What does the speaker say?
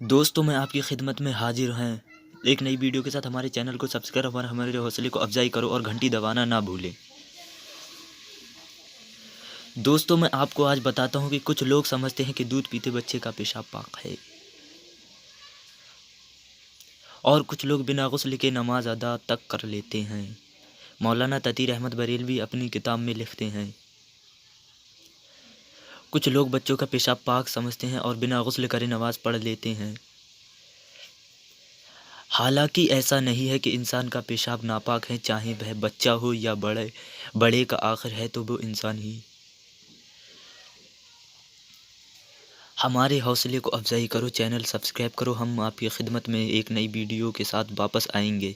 दोस्तों मैं आपकी खिदमत में हाजिर हैं एक नई वीडियो के साथ। हमारे चैनल को सब्सक्राइब और हमारे हौसले को अफजाई करो और घंटी दबाना ना भूलें। दोस्तों मैं आपको आज बताता हूं कि कुछ लोग समझते हैं कि दूध पीते बच्चे का पेशाब पाक है, और कुछ लोग बिना गुस्ल के नमाज अदा तक कर लेते हैं। मौलाना तकीर अहमद बरेलवी अपनी किताब में लिखते हैं, कुछ लोग बच्चों का पेशाब पाक समझते हैं और बिना गुस्ल करे नमाज पढ़ लेते हैं। हालांकि ऐसा नहीं है कि इंसान का पेशाब नापाक है, चाहे वह बच्चा हो या बड़े का आखिर है तो वो इंसान ही। हमारे हौसले को अफजाई करो, चैनल सब्सक्राइब करो। हम आपकी खिदमत में एक नई वीडियो के साथ वापस आएंगे।